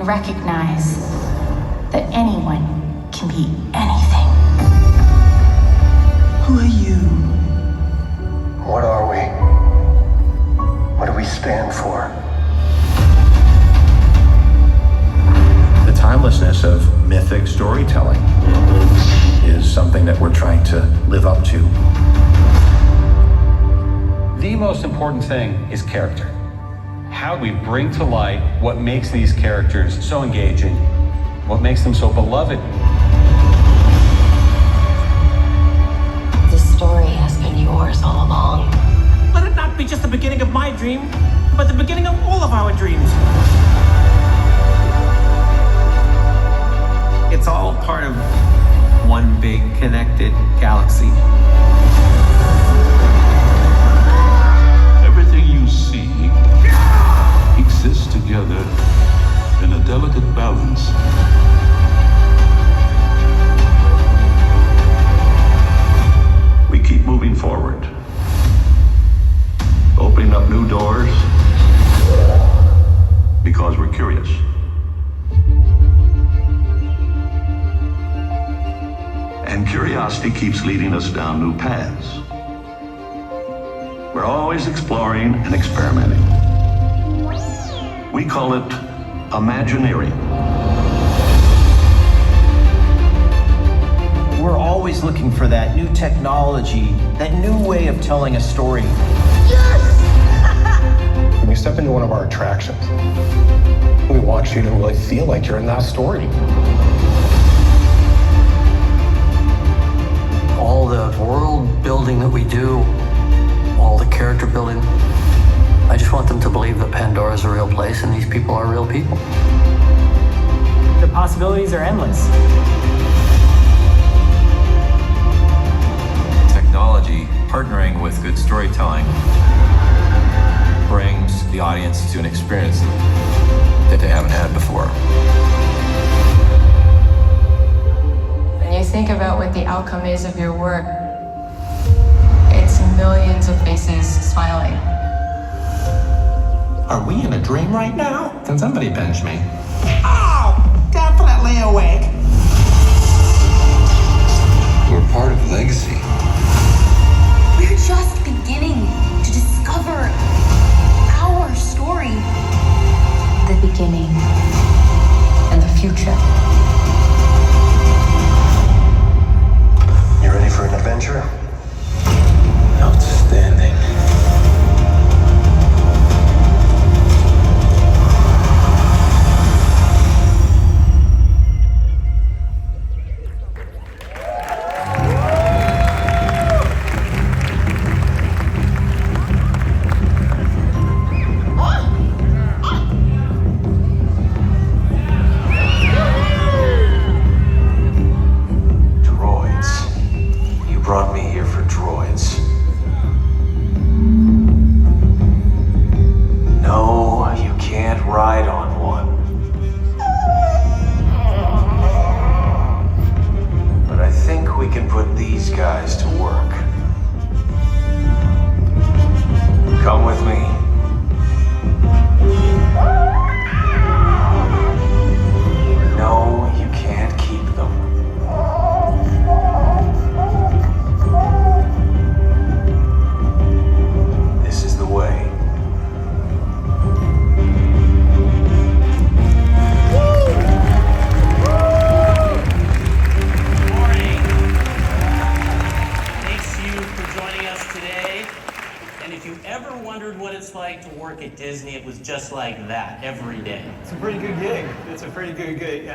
recognize that anyone can be anything. Who are you? What are we? What do we stand for? The timelessness of mythic storytelling is something that we're trying to live up to. The most important thing is character. How do we bring to light what makes these characters so engaging, what makes them so beloved? This story has been yours all along. Let it not be just the beginning of my dream, but the beginning of all of our dreams. It's all part of one big connected galaxy. Everything you see exists together in a delicate balance. We keep moving forward, opening up new doors because we're curious. And curiosity keeps leading us down new paths. We're always exploring and experimenting. We call it Imagineering. We're always looking for that new technology, that new way of telling a story. When you step into one of our attractions, we want you to really feel like you're in that story. All the world building that we do, all the character building, I just want them to believe that Pandora is a real place and these people are real people. The possibilities are endless. Technology partnering with good storytelling brings the audience to an experience that they haven't had before. When you think about what the outcome is of your work, it's millions of faces smiling. Are we in a dream right now? Can somebody bench me? Oh, definitely awake. We're part of legacy. We're just beginning to discover our story. The beginning and the future. You ready for an adventure? Outstanding.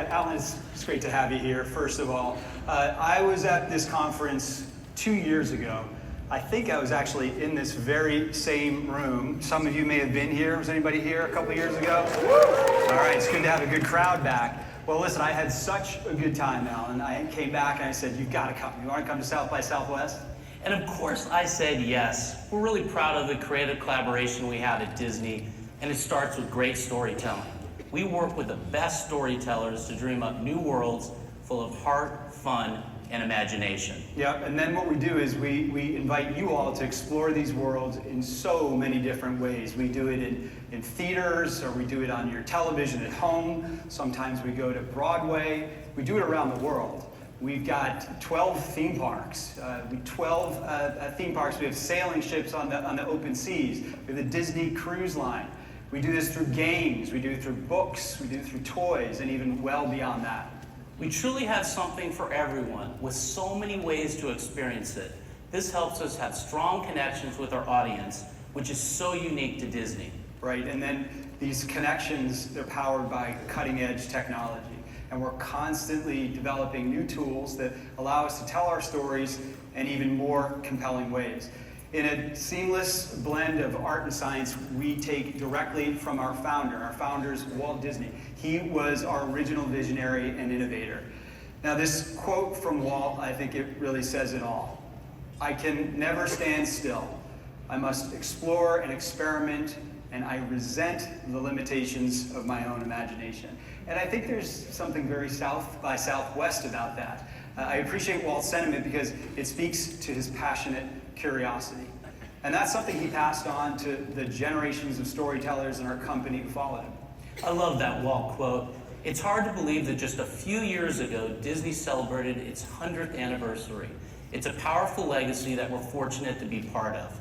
Alan, it's great to have you here, first of all. I was at this conference 2 years ago. I think I was actually in this very same room. Some of you may have been here. Was anybody here a couple years ago? All right, it's good to have a good crowd back. Well, listen, I had such a good time, Alan. I came back and I said, you've got to come. You want to come to South by Southwest? And of course I said yes. We're really proud of the creative collaboration we have at Disney, and it starts with great storytelling. We work with the best storytellers to dream up new worlds full of heart, fun, and imagination. Yep, and then what we do is we invite you all to explore these worlds in so many different ways. We do it in theaters, or we do it on your television at home. Sometimes we go to Broadway. We do it around the world. We've got 12 theme parks. 12 theme parks. We have sailing ships on the open seas. We have the Disney Cruise Line. We do this through games. We do it through books. We do it through toys, and even well beyond that. We truly have something for everyone, with so many ways to experience it. This helps us have strong connections with our audience, which is so unique to Disney. Right, and then these connections, they're powered by cutting-edge technology. And we're constantly developing new tools that allow us to tell our stories in even more compelling ways. In a seamless blend of art and science, we take directly from our founder. Our founder's Walt Disney. He was our original visionary and innovator. Now, this quote from Walt, I think it really says it all. "I can never stand still. I must explore and experiment, and I resent the limitations of my own imagination." And I think there's something very South by Southwest about that. I appreciate Walt's sentiment because it speaks to his passionate curiosity. And that's something he passed on to the generations of storytellers in our company who followed him. I love that Walt quote. It's hard to believe that just a few years ago, Disney celebrated its 100th anniversary. It's a powerful legacy that we're fortunate to be part of.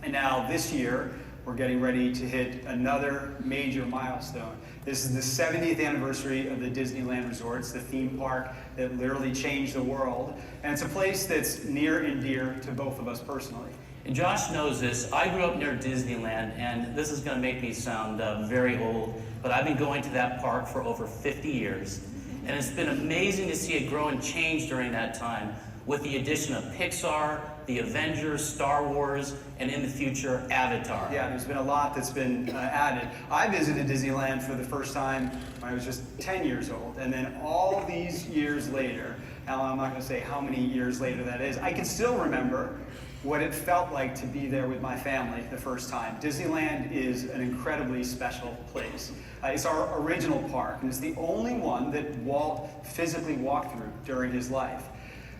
And now this year, we're getting ready to hit another major milestone. This is the 70th anniversary of the Disneyland Resorts, the theme park that literally changed the world. And it's a place that's near and dear to both of us personally. And Josh knows this. I grew up near Disneyland, and this is going to make me sound very old, but I've been going to that park for over 50 years. And it's been amazing to see it grow and change during that time, with the addition of PIXAR, the Avengers, Star Wars, and in the future, Avatar. Yeah, there's been a lot that's been added. I visited Disneyland for the first time when I was just 10 years old, and then all these years later, now I'm not going to say how many years later that is, I can still remember what it felt like to be there with my family the first time. Disneyland is an incredibly special place. It's our original park, and it's the only one that Walt physically walked through during his life.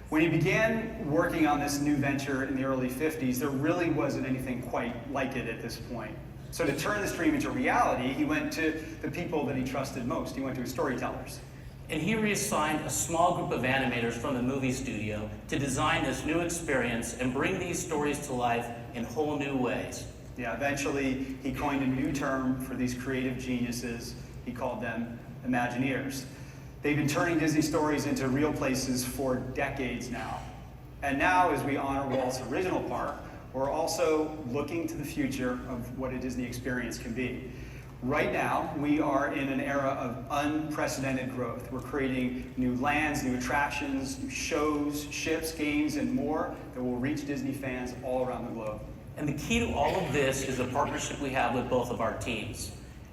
When he began working on this new venture in the early 50s, there really wasn't anything quite like it at this point. So to turn this dream into reality, he went to the people that he trusted most. He went to his storytellers. And he reassigned a small group of animators from the movie studio to design this new experience and bring these stories to life in whole new ways. Yeah, eventually he coined a new term for these creative geniuses. He called them Imagineers. They've been turning Disney stories into real places for decades now. And now, as we honor Walt's original park, we're also looking to the future of what a Disney experience can be. Right now, we are in an era of unprecedented growth. We're creating new lands, new attractions, new shows, ships, games, and more that will reach Disney fans all around the globe. And the key to all of this is the partnership we have with both of our teams.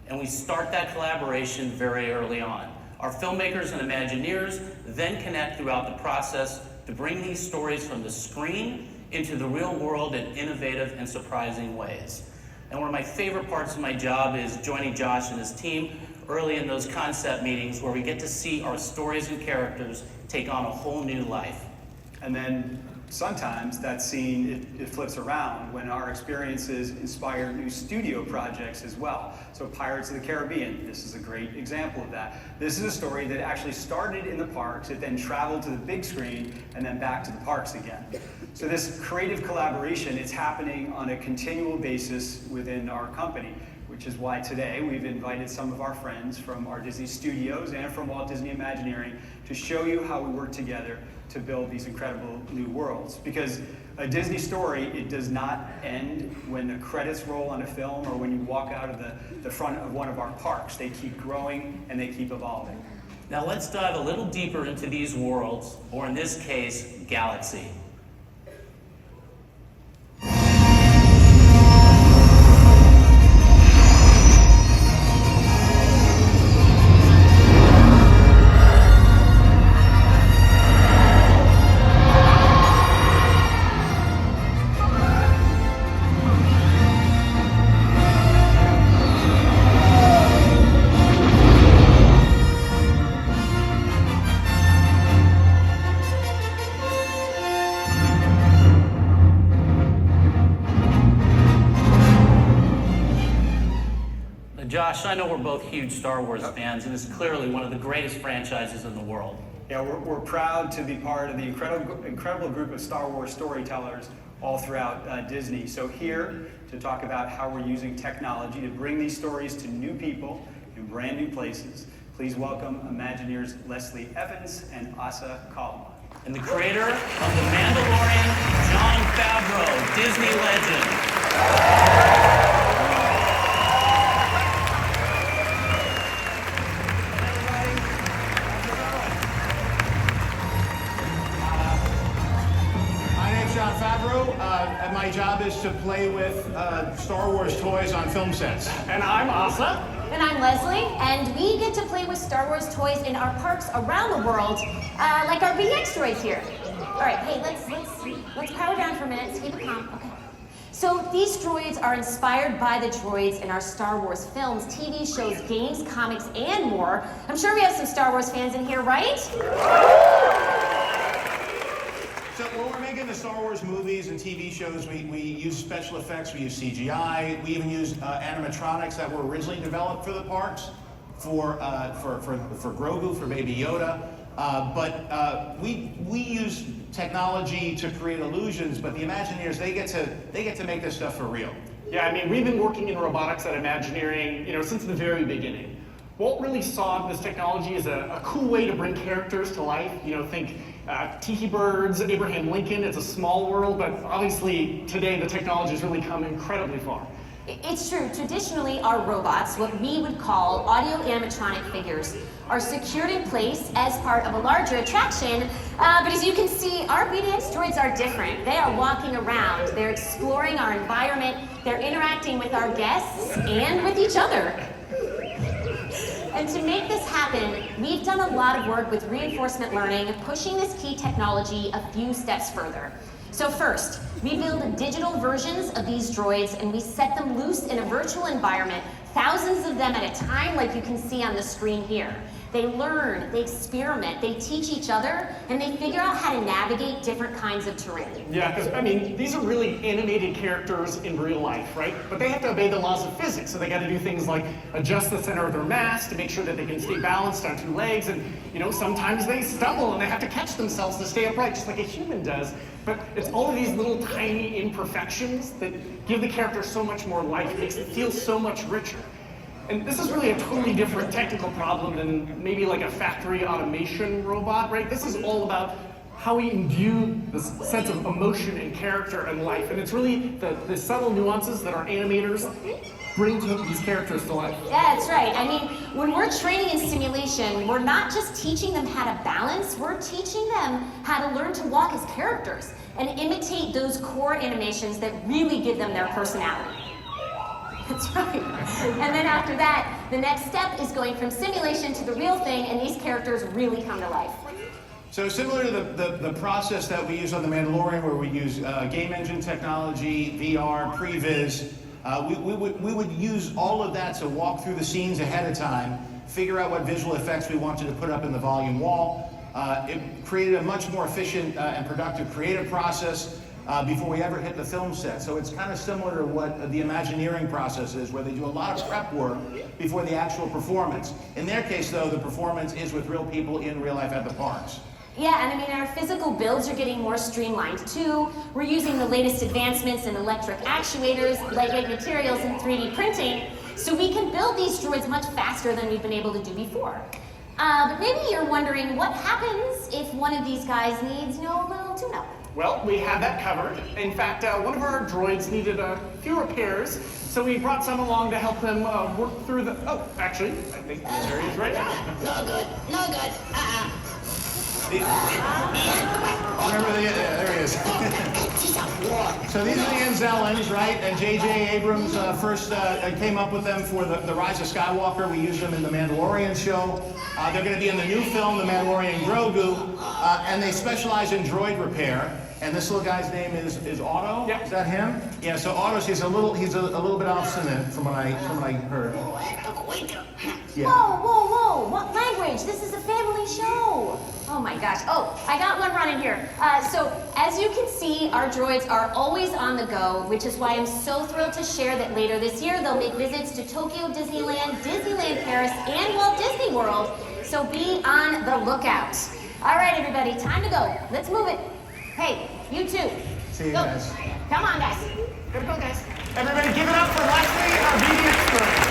And we start that collaboration very early on. Our filmmakers and Imagineers then connect throughout the process to bring these stories from the screen into the real world in innovative and surprising ways. And one of my favorite parts of my job is joining Josh and his team early in those concept meetings where we get to see our stories and characters take on a whole new life. And then sometimes that scene, it flips around when our experiences inspire new studio projects as well. So Pirates of the Caribbean, this is a great example of that. This is a story that actually started in the parks, it then traveled to the big screen, and then back to the parks again. So this creative collaboration, it's happening on a continual basis within our company, which is why today we've invited some of our friends from our Disney studios and from Walt Disney Imagineering to show you how we work together to build these incredible new worlds. Because a Disney story, it does not end when the credits roll on a film or when you walk out of the front of one of our parks. They keep growing and they keep evolving. Now let's dive a little deeper into these worlds, or in this case, galaxy. Josh, I know we're both huge Star Wars fans, and it's clearly one of the greatest franchises in the world. Yeah, we're proud to be part of the incredible group of Star Wars storytellers all throughout Disney. So here to talk about how we're using technology to bring these stories to new people in brand new places, please welcome Imagineers Leslie Evans and Asa Kalma. And the creator of The Mandalorian, Jon Favreau, Disney legend. Jon Favreau, and my job is to play with Star Wars toys on film sets. And I'm Asa. And I'm Leslie, and we get to play with Star Wars toys in our parks around the world, like our BX droids here. All right, hey, let's power down for a minute. Keep it calm. Okay. So these droids are inspired by the droids in our Star Wars films, TV shows, games, comics, and more. I'm sure we have some Star Wars fans in here, right? So when we're making the Star Wars movies and TV shows, we use special effects, we use CGI, we even use animatronics that were originally developed for the parks, for Grogu, for Baby Yoda. But we use technology to create illusions, but the Imagineers, they get to make this stuff for real. Yeah, I mean, we've been working in robotics at Imagineering, since the very beginning. Walt really saw this technology as a cool way to bring characters to life. Think tiki birds, Abraham Lincoln. It's a small world, but obviously today the technology has really come incredibly far. It's true. Traditionally, our robots, what we would call audio animatronic figures, are secured in place as part of a larger attraction. But as you can see, our BDX droids are different. They are walking around. They're exploring our environment. They're interacting with our guests and with each other. And to make this happen, we've done a lot of work with reinforcement learning, pushing this key technology a few steps further. So first, we build digital versions of these droids and we set them loose in a virtual environment, thousands of them at a time, like you can see on the screen here. They learn, they experiment, they teach each other, and they figure out how to navigate different kinds of terrain. Yeah, because, these are really animated characters in real life, right? But they have to obey the laws of physics, so they got to do things like adjust the center of their mass to make sure that they can stay balanced on two legs, and, sometimes they stumble and they have to catch themselves to stay upright, just like a human does. But it's all of these little tiny imperfections that give the character so much more life, makes it feel so much richer. And this is really a totally different technical problem than maybe like a factory automation robot, right? This is all about how we imbue this sense of emotion and character and life. And it's really the subtle nuances that our animators bring to these characters to life. Yeah, that's right. When we're training in simulation, we're not just teaching them how to balance, we're teaching them how to learn to walk as characters and imitate those core animations that really give them their personality. That's right. And then after that, the next step is going from simulation to the real thing, and these characters really come to life. So similar to the process that we use on The Mandalorian, where we use game engine technology, VR, previs, we would use all of that to walk through the scenes ahead of time, figure out what visual effects we wanted to put up in the volume wall. It created a much more efficient and productive creative process before we ever hit the film set. So it's kind of similar to what the Imagineering process is, where they do a lot of prep work before the actual performance. In their case, though, the performance is with real people in real life at the parks. Yeah, and our physical builds are getting more streamlined too. We're using the latest advancements in electric actuators, lightweight materials, and 3D printing, so we can build these droids much faster than we've been able to do before. But maybe you're wondering what happens if one of these guys needs, a little tune-up. Well, we have that covered. In fact, one of our droids needed a few repairs, so we brought some along to help them work through the... Oh, actually, I think there he is right now. No good, no good. Remember there he is. So these are the Enzellans, right? And J.J. Abrams first came up with them for the Rise of Skywalker. We used them in the Mandalorian show. They're going to be in the new film, The Mandalorian Grogu, and they specialize in droid repair. And this little guy's name is Otto. Yep. Is that him? Yeah. So Otto's he's a little bit obstinate from what I heard. Yeah. Whoa! What language? This is a family show. Oh my gosh. Oh, I got one running here. So, as you can see, our droids are always on the go, which is why I'm so thrilled to share that later this year they'll make visits to Tokyo Disneyland, Disneyland Paris, and Walt Disney World. So be on the lookout. All right, everybody, time to go. Let's move it. Hey, you too. See you go. guys. Come on, guys. Gotta go, guys. Everybody give it up for Leslie, our beauty expert.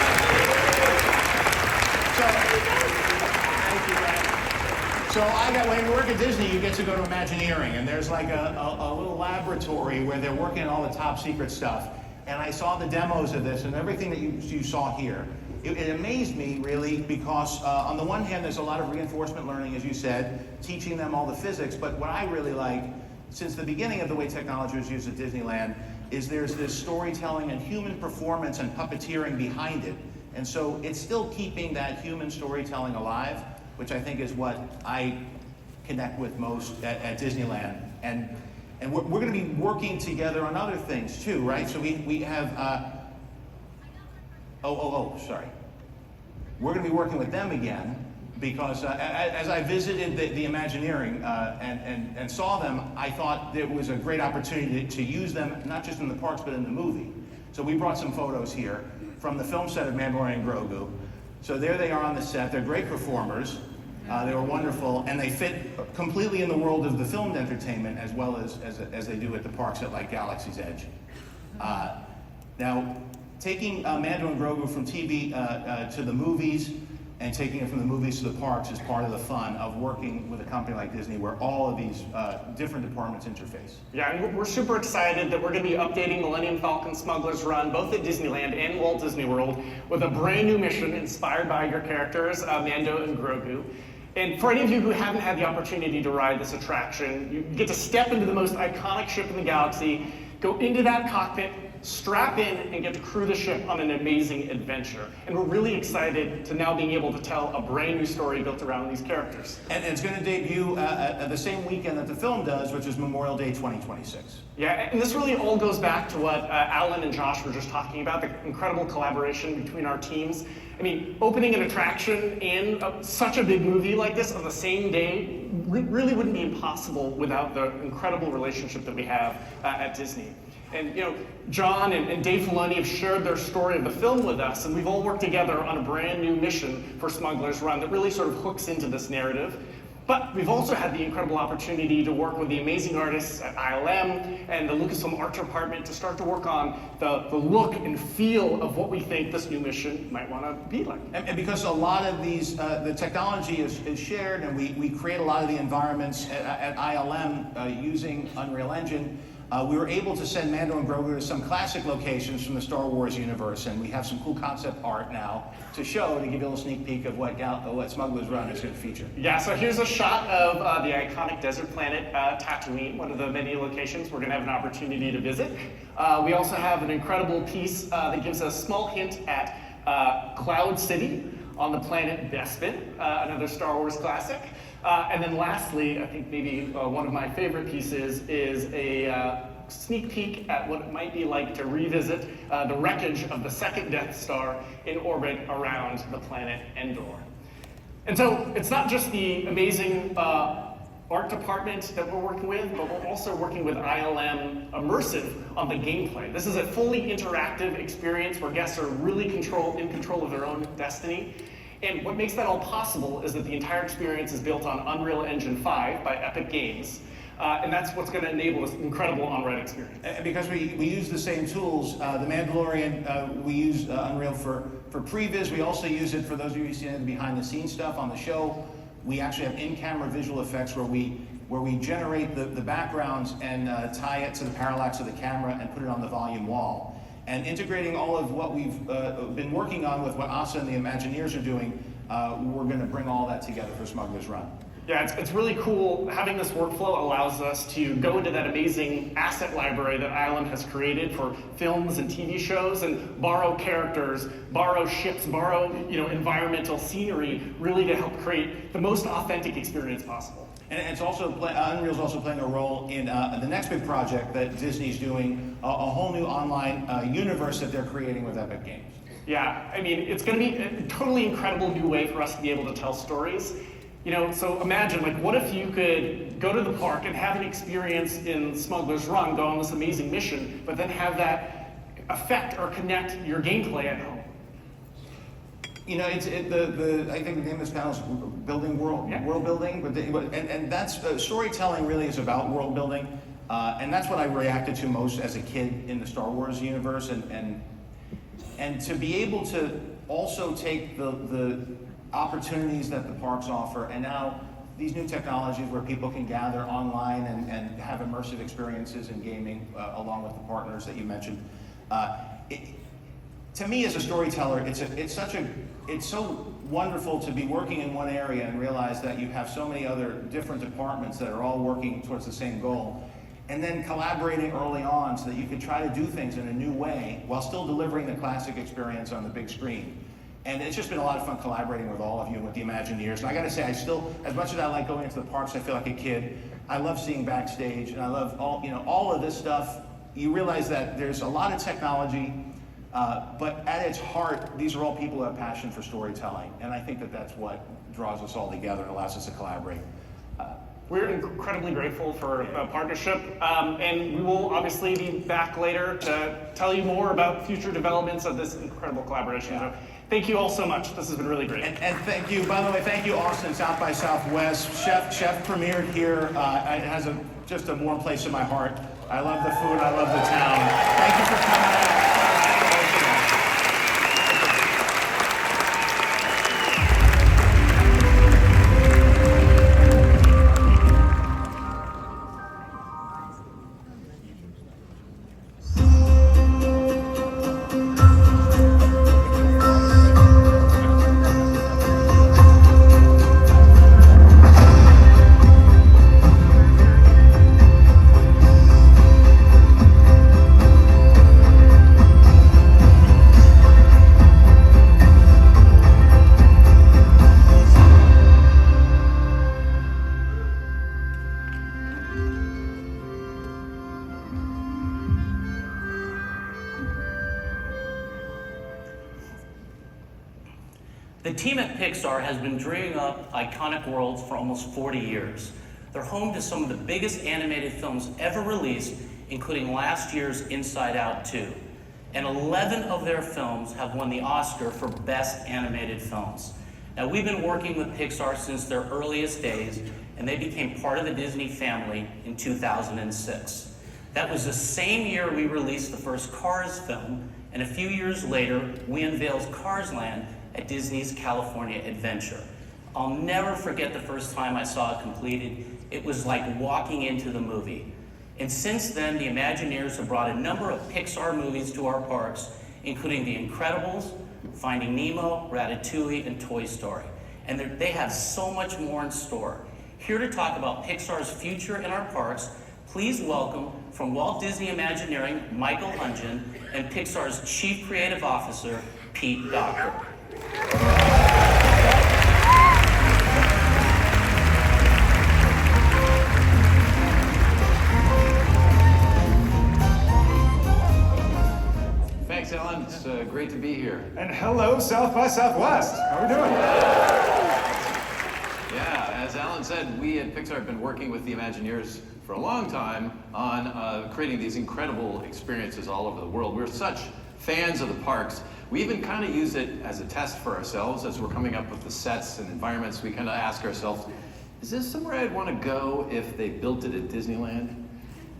Thank you, Brad. So when you work at Disney, you get to go to Imagineering, and there's like a little laboratory where they're working on all the top secret stuff. And I saw the demos of this and everything that you saw here. It amazed me, really, because on the one hand, there's a lot of reinforcement learning, as you said, teaching them all the physics. But what I really like, since the beginning of the way technology was used at Disneyland, is there's this storytelling and human performance and puppeteering behind it. And so it's still keeping that human storytelling alive, which I think is what I connect with most at Disneyland. And we're going to be working together on other things too, right? So we have, sorry. We're going to be working with them again because as I visited the Imagineering and saw them, I thought it was a great opportunity to use them, not just in the parks, but in the movie. So we brought some photos here from the film set of Mandalorian and Grogu. So there they are on the set. They're great performers. They were wonderful, and they fit completely in the world of the filmed entertainment as well as they do at the parks at like Galaxy's Edge. Now, taking Mando and Grogu from TV to the movies and taking it from the movies to the parks is part of the fun of working with a company like Disney where all of these different departments interface. Yeah, and we're super excited that we're going to be updating Millennium Falcon Smuggler's Run both at Disneyland and Walt Disney World with a brand new mission inspired by your characters, Mando and Grogu. And for any of you who haven't had the opportunity to ride this attraction, you get to step into the most iconic ship in the galaxy, go into that cockpit, strap in, and get to crew the ship on an amazing adventure. And we're really excited to now being able to tell a brand new story built around these characters. And it's going to debut the same weekend that the film does, which is Memorial Day 2026. Yeah, and this really all goes back to what Alan and Josh were just talking about, the incredible collaboration between our teams. I mean, opening an attraction and such a big movie like this on the same day really wouldn't be impossible without the incredible relationship that we have at Disney. And you know, John and Dave Filoni have shared their story of the film with us, and we've all worked together on a brand new mission for Smuggler's Run that really sort of hooks into this narrative. But we've also had the incredible opportunity to work with the amazing artists at ILM and the Lucasfilm Art Department to start to work on the look and feel of what we think this new mission might want to be like. And because a lot of these, the technology is shared, and we create a lot of the environments at ILM using Unreal Engine, we were able to send Mando and Grogu to some classic locations from the Star Wars universe, and we have some cool concept art now to show to give you a little sneak peek of what Smuggler's Run is going to feature. Yeah, so here's a shot of the iconic desert planet Tatooine, one of the many locations we're going to have an opportunity to visit. We also have an incredible piece that gives a small hint at Cloud City on the planet Bespin, another Star Wars classic. And then lastly, I think maybe one of my favorite pieces is a sneak peek at what it might be like to revisit the wreckage of the second Death Star in orbit around the planet Endor. And so it's not just the amazing art department that we're working with, but we're also working with ILM Immersive on the gameplay. This is a fully interactive experience where guests are really in control of their own destiny. And what makes that all possible is that the entire experience is built on Unreal Engine 5 by Epic Games. And that's what's going to enable this incredible on-ride experience. And because we use the same tools, The Mandalorian, we use Unreal for previs. We also use it for those of you who see the behind-the-scenes stuff on the show. We actually have in-camera visual effects where we generate the backgrounds and tie it to the parallax of the camera and put it on the volume wall. And integrating all of what we've been working on with what Asa and the Imagineers are doing, we're going to bring all that together for Smuggler's Run. Yeah, it's really cool. Having this workflow allows us to go into that amazing asset library that ILM has created for films and TV shows and borrow characters, borrow ships, borrow environmental scenery, really to help create the most authentic experience possible. And it's also Unreal's also playing a role in the next big project that Disney's doing, a whole new online universe that they're creating with Epic Games. Yeah, I mean, it's going to be a totally incredible new way for us to be able to tell stories. So imagine, what if you could go to the park and have an experience in Smuggler's Run, go on this amazing mission, but then have that affect or connect your gameplay at home? I think the name of this panel is building world building, and that's storytelling really is about world building, and that's what I reacted to most as a kid in the Star Wars universe, and to be able to also take the opportunities that the parks offer, and now these new technologies where people can gather online and have immersive experiences in gaming along with the partners that you mentioned. To me, as a storyteller, it's so wonderful to be working in one area and realize that you have so many other different departments that are all working towards the same goal, and then collaborating early on so that you can try to do things in a new way while still delivering the classic experience on the big screen. And it's just been a lot of fun collaborating with all of you and with the Imagineers. And I gotta say, I still, as much as I like going into the parks, I feel like a kid. I love seeing backstage, and I love all of this stuff. You realize that there's a lot of technology, but at its heart, these are all people who have passion for storytelling. And I think that that's what draws us all together and allows us to collaborate. We're incredibly grateful for the partnership, and we will obviously be back later to tell you more about future developments of this incredible collaboration. So thank you all so much. This has been really great. And thank you, by the way, thank you, Austin, South by Southwest. Chef premiered here. It has just a warm place in my heart. I love the food. I love the town. Thank you for coming out. The team at PIXAR has been dreaming up iconic worlds for almost 40 years. They're home to some of the biggest animated films ever released, including last year's Inside Out 2. And 11 of their films have won the Oscar for Best Animated Films. Now, we've been working with PIXAR since their earliest days, and they became part of the Disney family in 2006. That was the same year we released the first Cars film, and a few years later, we unveiled Cars Land at Disney's California Adventure. I'll never forget the first time I saw it completed. It was like walking into the movie. And since then, the Imagineers have brought a number of PIXAR movies to our parks, including The Incredibles, Finding Nemo, Ratatouille, and Toy Story. And they have so much more in store. Here to talk about PIXAR's future in our parks, please welcome from Walt Disney Imagineering, Michael Hungen, and PIXAR's Chief Creative Officer, Pete Docker. Thanks, Alan. It's great to be here. And hello, South by Southwest. How are we doing? Yeah, as Alan said, we at PIXAR have been working with the Imagineers for a long time on creating these incredible experiences all over the world. We're such fans of the parks. We even kind of use it as a test for ourselves as we're coming up with the sets and environments. We kind of ask ourselves, is this somewhere I'd want to go if they built it at Disneyland?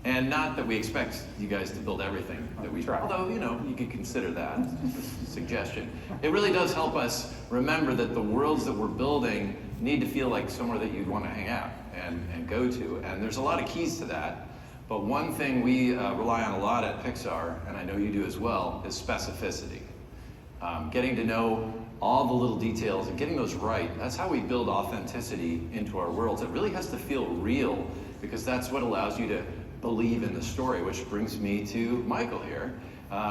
And not that we expect you guys to build everything that we try, although, you could consider that a suggestion. It really does help us remember that the worlds that we're building need to feel like somewhere that you'd want to hang out and go to. And there's a lot of keys to that. But one thing we rely on a lot at PIXAR, and I know you do as well, is specificity. Getting to know all the little details and getting those right. That's how we build authenticity into our worlds. It really has to feel real because that's what allows you to believe in the story, which brings me to Michael here.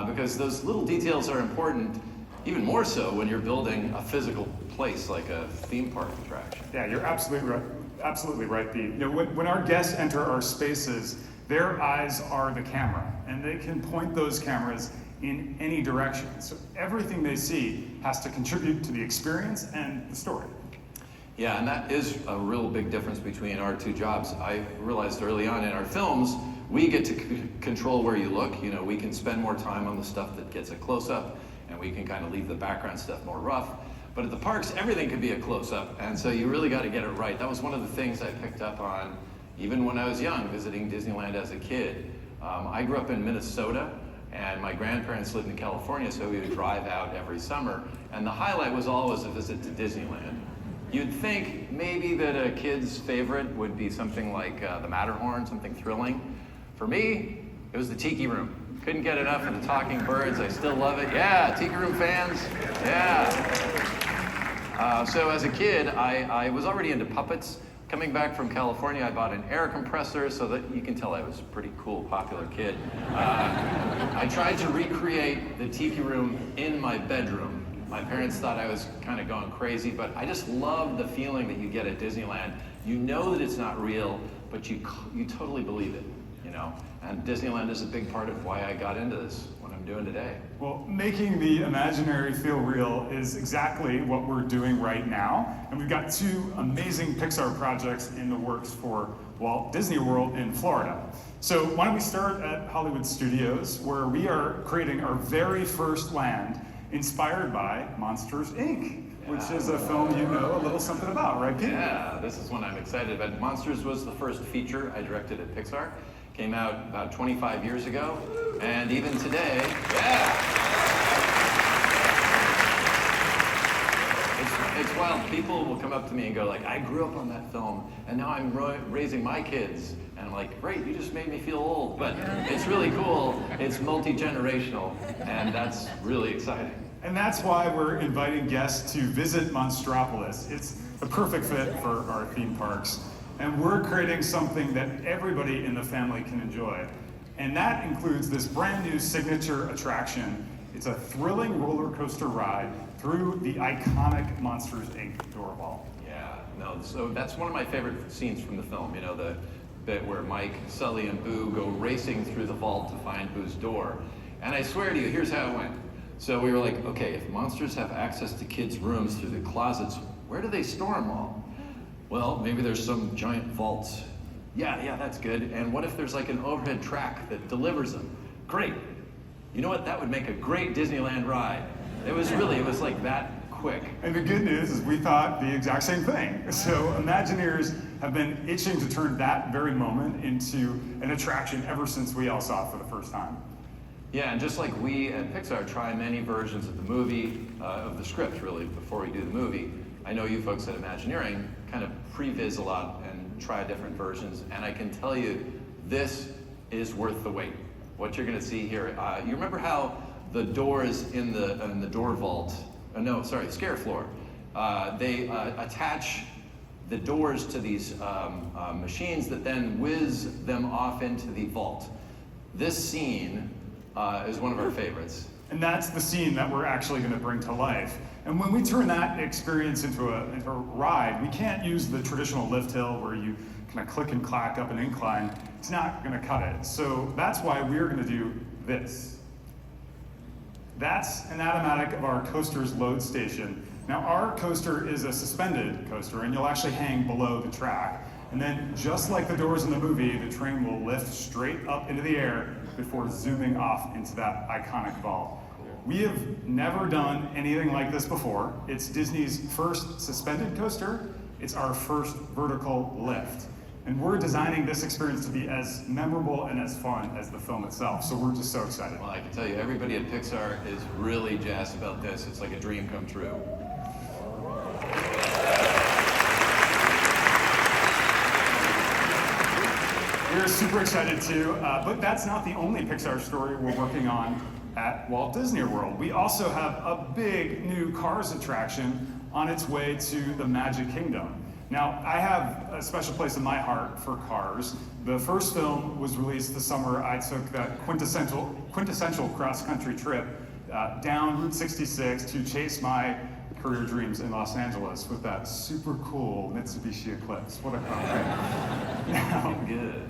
Because those little details are important, even more so when you're building a physical place like a theme park attraction. Yeah, you're absolutely right. Absolutely right, Pete. When our guests enter our spaces, their eyes are the camera, and they can point those cameras in any direction. So everything they see has to contribute to the experience and the story. Yeah, and that is a real big difference between our two jobs. I realized early on in our films, we get to control where you look. You know, we can spend more time on the stuff that gets a close-up, and we can kind of leave the background stuff more rough. But at the parks, everything can be a close-up, and so you really got to get it right. That was one of the things I picked up on even when I was young, visiting Disneyland as a kid. I grew up in Minnesota, and my grandparents lived in California, so we would drive out every summer, and the highlight was always a visit to Disneyland. You'd think maybe that a kid's favorite would be something like the Matterhorn, something thrilling. For me, it was the Tiki Room. Couldn't get enough of the talking birds. I still love it. Yeah, Tiki Room fans. Yeah. So as a kid, I was already into puppets. Coming back from California, I bought an air compressor so that you can tell I was a pretty cool, popular kid. I tried to recreate the Tiki Room in my bedroom. My parents thought I was kind of going crazy, but I just love the feeling that you get at Disneyland. You know that it's not real, but you totally believe it, you know? And Disneyland is a big part of why I got into this, what I'm doing today. Well, making the imaginary feel real is exactly what we're doing right now. And we've got two amazing Pixar projects in the works for Walt Disney World in Florida. So why don't we start at Hollywood Studios, where we are creating our very first land inspired by Monsters, Inc., which is a film you know a little something about, right, Pete? Yeah, this is one I'm excited about. Monsters was the first feature I directed at PIXAR. Came out about 25 years ago, and even today, it's wild. People will come up to me and go like, I grew up on that film, and now I'm raising my kids. And I'm like, great, you just made me feel old. But it's really cool. It's multi-generational, and that's really exciting. And that's why we're inviting guests to visit Monstropolis. It's the perfect fit for our theme parks. And we're creating something that everybody in the family can enjoy. And that includes this brand new signature attraction. It's a thrilling roller coaster ride through the iconic Monsters, Inc. door vault. Yeah, no, so that's one of my favorite scenes from the film, you know, the bit where Mike, Sully, and Boo go racing through the vault to find Boo's door. And I swear to you, here's how it went. So we were like, okay, if monsters have access to kids' rooms through the closets, where do they store them all? Well, maybe there's some giant vaults. Yeah, that's good. And what if there's like an overhead track that delivers them? Great. You know what? That would make a great Disneyland ride. It was like that quick. And the good news is we thought the exact same thing. So Imagineers have been itching to turn that very moment into an attraction ever since we all saw it for the first time. Yeah, and just like we at PIXAR try many versions of the movie, of the script really, before we do the movie, I know you folks at Imagineering kind of previs a lot and try different versions, and I can tell you, this is worth the wait. What you're gonna see here, you remember how the doors in the door vault, scare floor, they attach the doors to these machines that then whiz them off into the vault. This scene is one of our favorites. And that's the scene that we're actually going to bring to life. And when we turn that experience into a ride, we can't use the traditional lift hill where you kind of click and clack up an incline. It's not going to cut it. So that's why we're going to do this. That's an automatic of our coaster's load station. Now our coaster is a suspended coaster, and you'll actually hang below the track. And then, just like the doors in the movie, the train will lift straight up into the air before zooming off into that iconic vault. We have never done anything like this before. It's Disney's first suspended coaster. It's our first vertical lift. And we're designing this experience to be as memorable and as fun as the film itself. So we're just so excited. Well, I can tell you, everybody at PIXAR is really jazzed about this. It's like a dream come true. We're super excited too, but that's not the only Pixar story we're working on at Walt Disney World. We also have a big new Cars attraction on its way to the Magic Kingdom. Now, I have a special place in my heart for Cars. The first film was released the summer I took that quintessential cross-country trip down Route 66 to chase my career dreams in Los Angeles with that super cool Mitsubishi Eclipse. What a car, right? Now,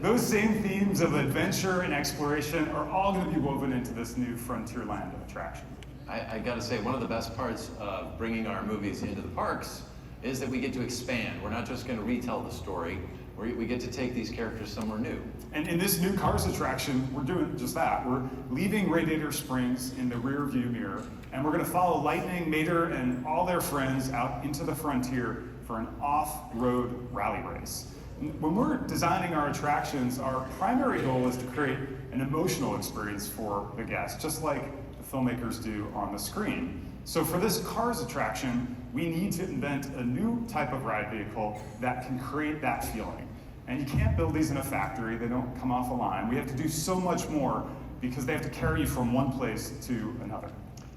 those same themes of adventure and exploration are all going to be woven into this new Frontierland attraction. I gotta say, one of the best parts of bringing our movies into the parks is that we get to expand. We're not just gonna retell the story, we get to take these characters somewhere new. And in this new Cars attraction, we're doing just that. We're leaving Radiator Springs in the rear view mirror, and we're gonna follow Lightning, Mater, and all their friends out into the frontier for an off-road rally race. When we're designing our attractions, our primary goal is to create an emotional experience for the guests, just like the filmmakers do on the screen. So for this Cars attraction, we need to invent a new type of ride vehicle that can create that feeling. And you can't build these in a factory, they don't come off a line. We have to do so much more because they have to carry you from one place to another.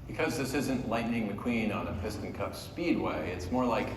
Because this isn't Lightning McQueen on a Piston Cup speedway, it's more like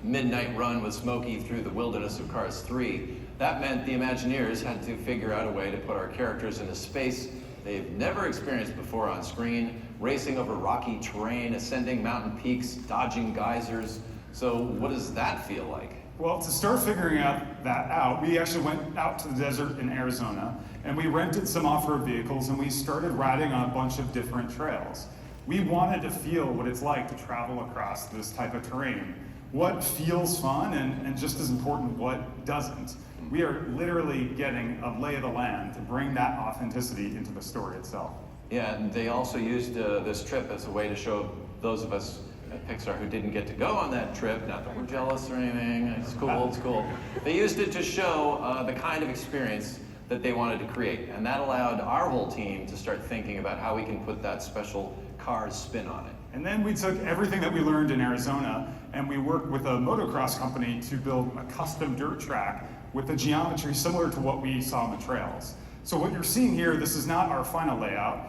Midnight Run with Smokey through the wilderness of Cars 3. That meant the Imagineers had to figure out a way to put our characters in a space they've never experienced before on screen, racing over rocky terrain, ascending mountain peaks, dodging geysers. So what does that feel like? Well, to start figuring that out, we actually went out to the desert in Arizona, and we rented some off-road vehicles, and we started riding on a bunch of different trails. We wanted to feel what it's like to travel across this type of terrain. What feels fun, and just as important, what doesn't. We are literally getting a lay of the land to bring that authenticity into the story itself. Yeah, and they also used this trip as a way to show those of us at PIXAR who didn't get to go on that trip, not that we're jealous or anything, it's cool, it's cool. They used it to show the kind of experience that they wanted to create. And that allowed our whole team to start thinking about how we can put that special Cars spin on it. And then we took everything that we learned in Arizona and we worked with a motocross company to build a custom dirt track with a geometry similar to what we saw on the trails. So what you're seeing here, this is not our final layout,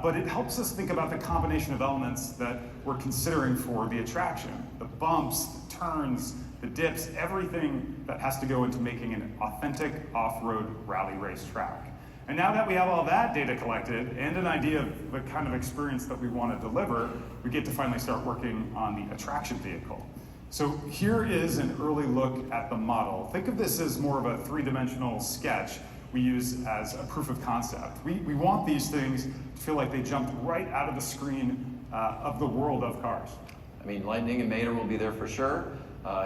but it helps us think about the combination of elements that we're considering for the attraction. The bumps, the turns, the dips, everything that has to go into making an authentic off-road rally race track. And now that we have all that data collected and an idea of the kind of experience that we want to deliver, we get to finally start working on the attraction vehicle. So here is an early look at the model. Think of this as more of a three-dimensional sketch we use as a proof of concept. We want these things to feel like they jumped right out of the screen of the world of Cars. I mean, Lightning and Mater will be there for sure.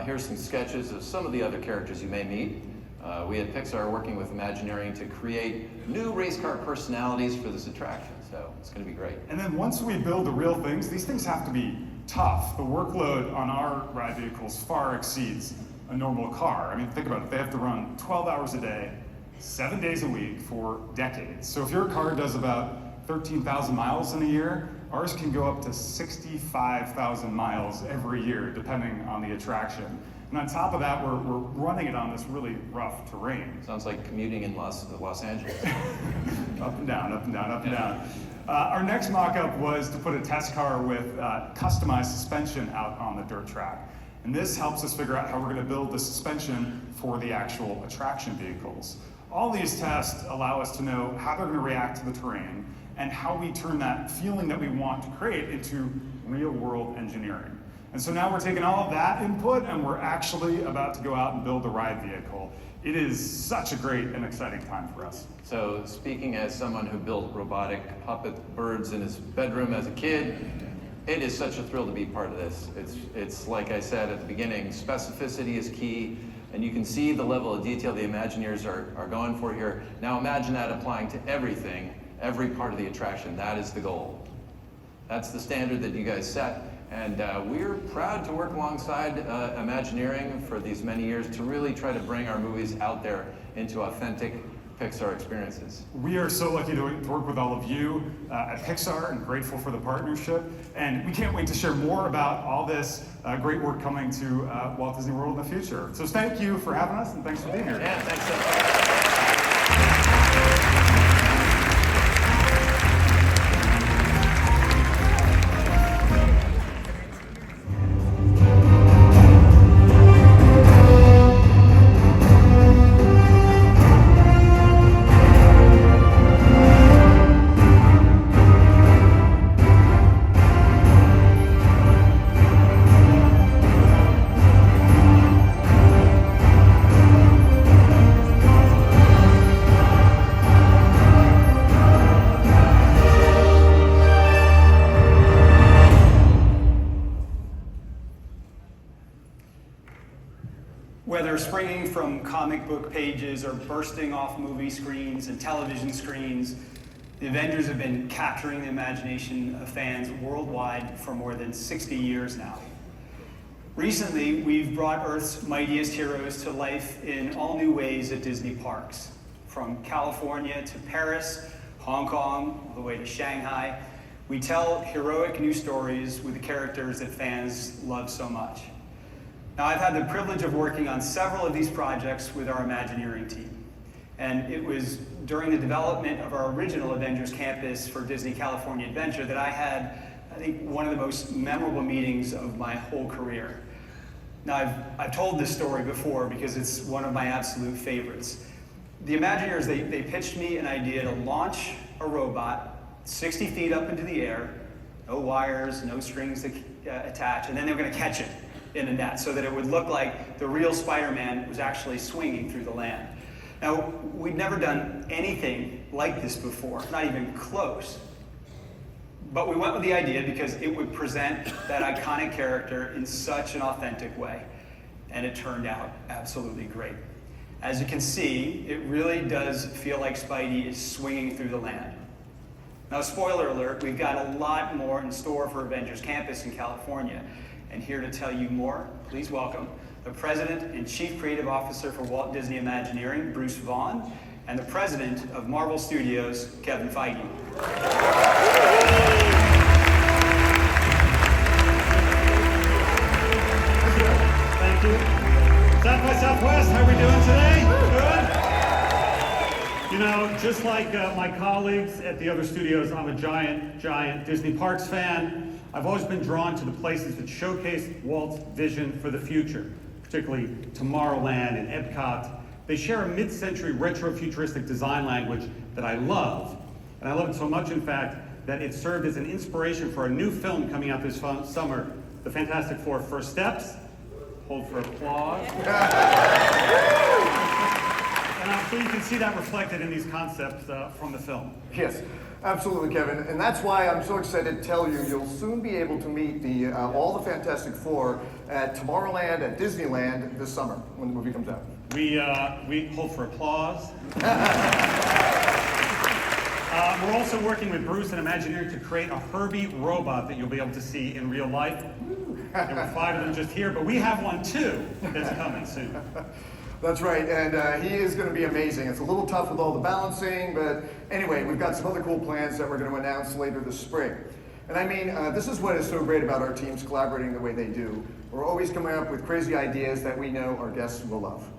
Here's some sketches of some of the other characters you may meet. We at PIXAR are working with Imagineering to create new race car personalities for this attraction, so it's going to be great. And then once we build the real things, these things have to be tough. The workload on our ride vehicles far exceeds a normal car. I mean, think about it. They have to run 12 hours a day, 7 days a week for decades. So if your car does about 13,000 miles in a year, ours can go up to 65,000 miles every year, depending on the attraction. And on top of that, we're running it on this really rough terrain. Sounds like commuting in Los Angeles. Up and down, up and down, up and down. Our next mock-up was to put a test car with customized suspension out on the dirt track. And this helps us figure out how we're going to build the suspension for the actual attraction vehicles. All these tests allow us to know how they're going to react to the terrain and how we turn that feeling that we want to create into real-world engineering. And so now we're taking all of that input and we're actually about to go out and build the ride vehicle. It is such a great and exciting time for us. So speaking as someone who built robotic puppet birds in his bedroom as a kid, it is such a thrill to be part of this. It's like I said at the beginning, specificity is key, and you can see the level of detail the Imagineers are going for here. Now imagine that applying to everything, every part of the attraction. That is the goal. That's the standard that you guys set. And we're proud to work alongside Imagineering for these many years to really try to bring our movies out there into authentic PIXAR experiences. We are so lucky to work with all of you at PIXAR and grateful for the partnership. And we can't wait to share more about all this great work coming to Walt Disney World in the future. So thank you for having us and thanks for being here. Yeah, thanks so much. Whether springing from comic book pages or bursting off movie screens and television screens, the Avengers have been capturing the imagination of fans worldwide for more than 60 years now. Recently, we've brought Earth's mightiest heroes to life in all new ways at Disney parks. From California to Paris, Hong Kong, all the way to Shanghai, we tell heroic new stories with the characters that fans love so much. Now, I've had the privilege of working on several of these projects with our Imagineering team. And it was during the development of our original Avengers Campus for Disney California Adventure that I had, I think, one of the most memorable meetings of my whole career. Now, I've told this story before because it's one of my absolute favorites. The Imagineers, they pitched me an idea to launch a robot 60 feet up into the air, no wires, no strings to attach, and then they were going to catch it in a net so that it would look like the real Spider-Man was actually swinging through the land. Now, we'd never done anything like this before, not even close. But we went with the idea because it would present that iconic character in such an authentic way. And it turned out absolutely great. As you can see, it really does feel like Spidey is swinging through the land. Now, spoiler alert, we've got a lot more in store for Avengers Campus in California. And here to tell you more, please welcome the President and Chief Creative Officer for Walt Disney Imagineering, Bruce Vaughn, and the President of Marvel Studios, Kevin Feige. Thank you. South by Southwest, how are we doing today? Good? You know, just like my colleagues at the other studios, I'm a giant Disney Parks fan. I've always been drawn to the places that showcase Walt's vision for the future, particularly Tomorrowland and Epcot. They share a mid-century retro-futuristic design language that I love. And I love it so much, in fact, that it served as an inspiration for a new film coming out this summer, The Fantastic Four: First Steps. Hold for applause. And so you can see that reflected in these concepts from the film. Yes, absolutely, Kevin. And that's why I'm so excited to tell you you'll soon be able to meet all the Fantastic Four at Tomorrowland at Disneyland this summer when the movie comes out. We hold for applause. We're also working with Bruce and Imagineering to create a Herbie robot that you'll be able to see in real life. There were 5 of them just here, but we have one too that's coming soon. That's right, and he is going to be amazing. It's a little tough with all the balancing, but anyway, we've got some other cool plans that we're going to announce later this spring. And I mean, this is what is so great about our teams collaborating the way they do. We're always coming up with crazy ideas that we know our guests will love.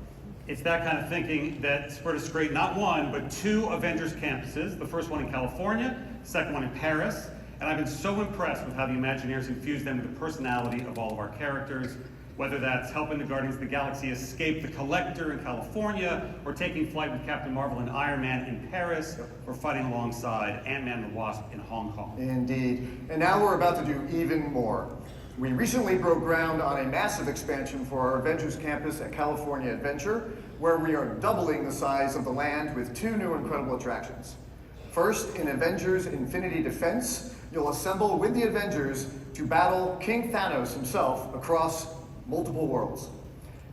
It's that kind of thinking that spurred us to create not one, but 2 Avengers campuses. The first one in California, the second one in Paris. And I've been so impressed with how the Imagineers infuse them with the personality of all of our characters, whether that's helping the Guardians of the Galaxy escape the Collector in California, or taking flight with Captain Marvel and Iron Man in Paris, or fighting alongside Ant-Man and the Wasp in Hong Kong. Indeed. And now we're about to do even more. We recently broke ground on a massive expansion for our Avengers campus at California Adventure, where we are doubling the size of the land with 2 new incredible attractions. First, in Avengers Infinity Defense, you'll assemble with the Avengers to battle King Thanos himself across multiple worlds.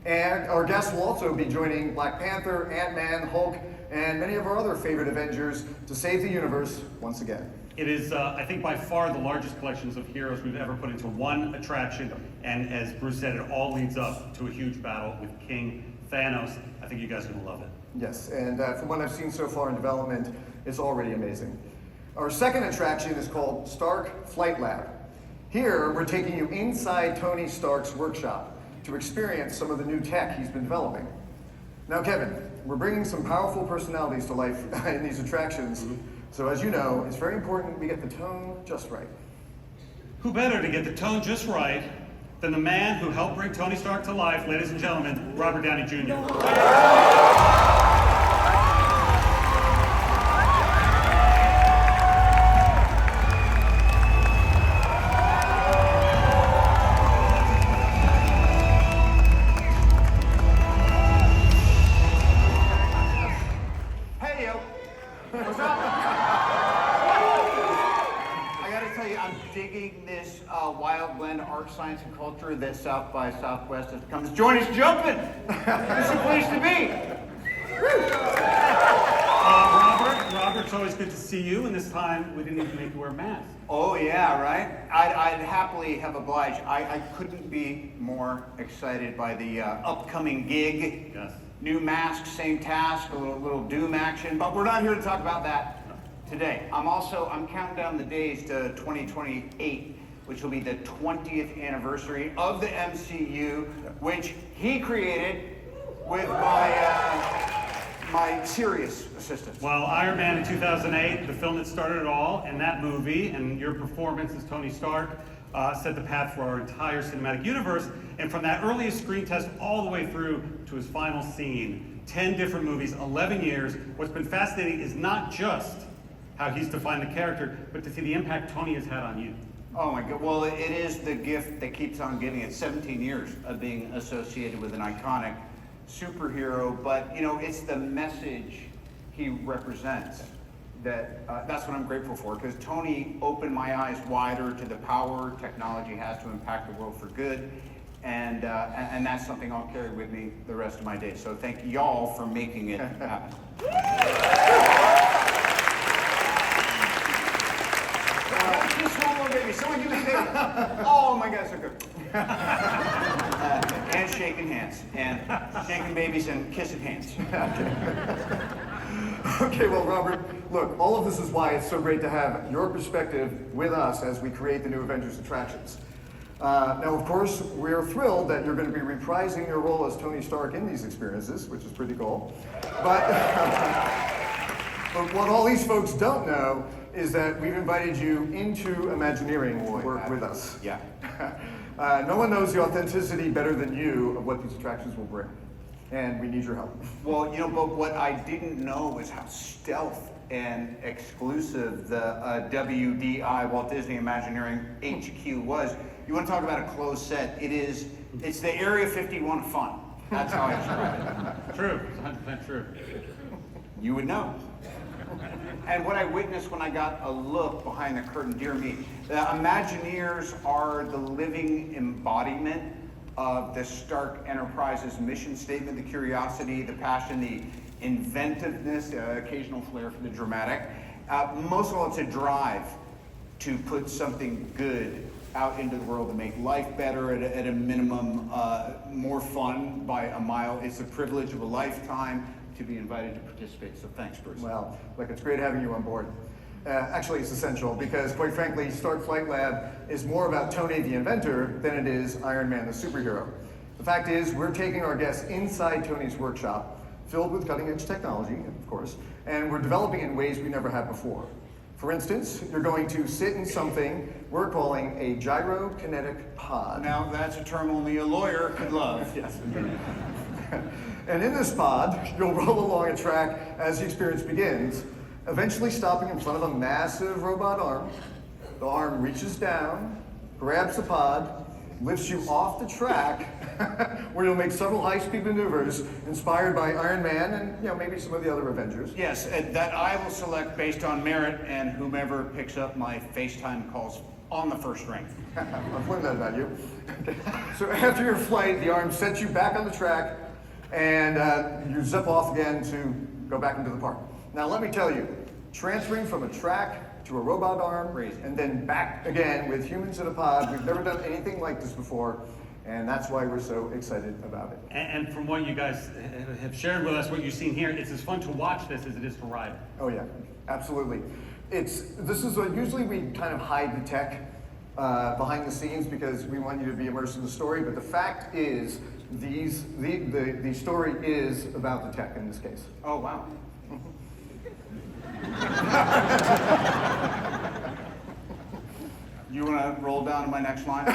And our guests will also be joining Black Panther, Ant-Man, Hulk, and many of our other favorite Avengers to save the universe once again. It is, I think, by far the largest collections of heroes we've ever put into one attraction. And as Bruce said, it all leads up to a huge battle with King Thanos. I think you guys are going to love it. Yes, and from what I've seen so far in development, it's already amazing. Our second attraction is called Stark Flight Lab. Here, we're taking you inside Tony Stark's workshop to experience some of the new tech he's been developing. Now, Kevin, we're bringing some powerful personalities to life in these attractions. So as you know, it's very important we get the tone just right. Who better to get the tone just right than the man who helped bring Tony Stark to life, ladies and gentlemen, Robert Downey Jr. Hey, yo. What's up? I gotta tell you, I'm digging this wild wild blend of art, science, and culture that South by Southwest has become. Join us jumping! It's a place to be! Robert, it's always good to see you, and this time we didn't even make you wear a mask. Oh yeah, right? I'd happily have obliged. I couldn't be more excited by the upcoming gig. Yes. New mask, same task, a little Doom action, but we're not here to talk about that today. I'm counting down the days to 2028, which will be the 20th anniversary of the MCU, which he created with my serious assistance. Well, Iron Man in 2008, the film that started it all, and that movie, and your performance as Tony Stark, set the path for our entire cinematic universe. And from that earliest screen test all the way through to his final scene, 10 different movies, 11 years. What's been fascinating is not just how he's defined the character, but to see the impact Tony has had on you. Oh my God, well, it is the gift that keeps on giving. It's 17 years of being associated with an iconic superhero, but it's the message he represents that's what I'm grateful for, because Tony opened my eyes wider to the power technology has to impact the world for good, and that's something I'll carry with me the rest of my days. So thank y'all for making it happen. Just one more baby. Someone give me a baby. Oh my God, so good. And shaking hands, and shaking babies and kissing hands. Okay, well, Robert, look, all of this is why it's so great to have your perspective with us as we create the new Avengers attractions. Now, of course, we're thrilled that you're going to be reprising your role as Tony Stark in these experiences, which is pretty cool. But what all these folks don't know is that we've invited you into Imagineering to work with us. Yeah. No one knows the authenticity better than you of what these attractions will bring. And we need your help. Well, but what I didn't know was how stealth and exclusive the WDI, Walt Disney Imagineering HQ was. You want to talk about a closed set? It's the Area 51 fun. That's how I describe it. True, 100% true. You would know. And what I witnessed when I got a look behind the curtain, dear me, the Imagineers are the living embodiment of the Stark Enterprises mission statement, the curiosity, the passion, the inventiveness, occasional flair for the dramatic. Most of all, it's a drive to put something good out into the world to make life better at a minimum, more fun by a mile. It's the privilege of a lifetime to be invited to participate. So thanks, Bruce. Well, look, it's great having you on board. Actually, it's essential because, quite frankly, Stark Flight Lab is more about Tony the inventor than it is Iron Man the superhero. The fact is, we're taking our guests inside Tony's workshop, filled with cutting-edge technology, of course, and we're developing it in ways we never had before. For instance, you're going to sit in something we're calling a gyrokinetic pod. Now, that's a term only a lawyer could love. Yes, indeed. And in this pod, you'll roll along a track as the experience begins, eventually stopping in front of a massive robot arm. The arm reaches down, grabs the pod, lifts you off the track, where you'll make several high-speed maneuvers inspired by Iron Man and maybe some of the other Avengers. Yes, that I will select based on merit and whomever picks up my FaceTime calls on the first ring. I've learned that about you. So after your flight, the arm sets you back on the track, and you zip off again to go back into the park. Now, let me tell you, transferring from a track to a robot arm, and then back again with humans in a pod, we've never done anything like this before, and that's why we're so excited about it. And from what you guys have shared with us, what you've seen here, it's as fun to watch this as it is to ride. Oh yeah, absolutely. Usually we kind of hide the tech behind the scenes because we want you to be immersed in the story, but the fact is, the story is about the tech in this case. Oh, wow. You want to roll down to my next line?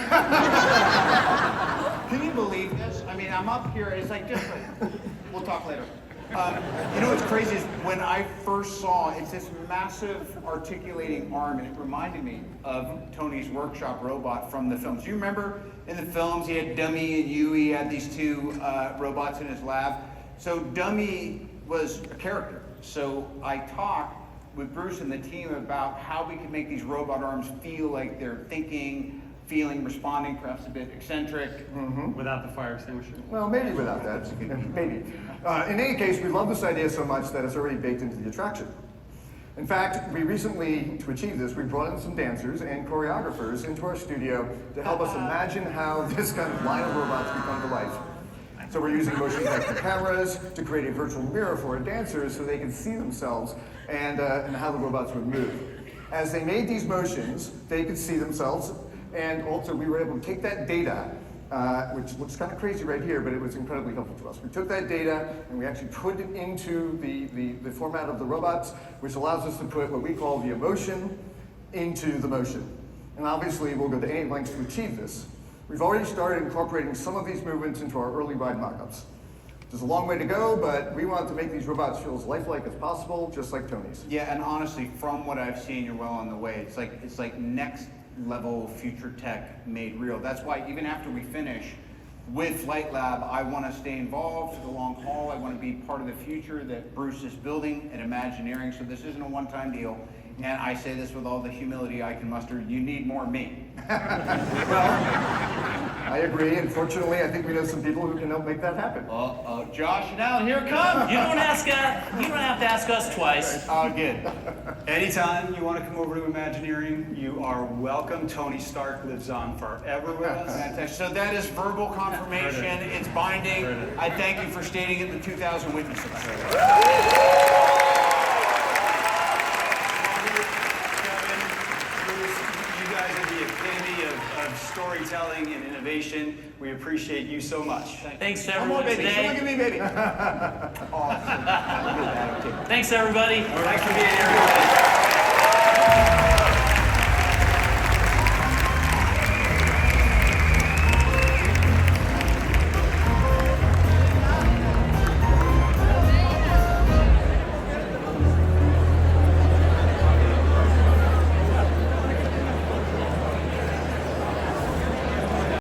Can you believe this? I mean, I'm up here, it's like different. We'll talk later. What's crazy is when I first saw it's this massive articulating arm, and it reminded me of Tony's workshop robot from the films. You remember in the films he had Dummy and Yui, he had these two robots in his lab. So Dummy was a character. So I talked with Bruce and the team about how we could make these robot arms feel like they're thinking, feeling, responding, perhaps a bit eccentric. Without the fire extinguisher. Well, maybe without that. Maybe. In any case, we love this idea so much that it's already baked into the attraction. In fact, we recently, to achieve this, we brought in some dancers and choreographers into our studio to help us imagine how this kind of line of robots would come to life. So we're using motion capture cameras to create a virtual mirror for our dancers so they can see themselves and how the robots would move. As they made these motions, they could see themselves, and also we were able to take that data, which looks kind of crazy right here, but it was incredibly helpful to us. We took that data and we actually put it into the format of the robots, which allows us to put what we call the emotion into the motion. And obviously we'll go to any lengths to achieve this. We've already started incorporating some of these movements into our early ride mock-ups. There's a long way to go, but we want to make these robots feel as lifelike as possible, just like Tony's. Yeah, and honestly, from what I've seen, you're well on the way. It's like next level future tech made real. That's why even after we finish with Flight Lab, I want to stay involved for the long haul. I want to be part of the future that Bruce is building at Imagineering. So this isn't a one-time deal. And I say this with all the humility I can muster. You need more me. I agree. Unfortunately, I think we know some people who can help make that happen. Josh, now here it comes. You don't have to ask us twice. Oh, good. Anytime you want to come over to Imagineering, you are welcome. Tony Stark lives on forever with us. Fantastic. So that is verbal confirmation. It's binding. I thank you for stating it in the 2,000 witnesses. Storytelling and innovation. We appreciate you so much. Thanks to everyone baby. today. Come on, give me, baby. Thanks, everybody. Thanks for being here, everybody.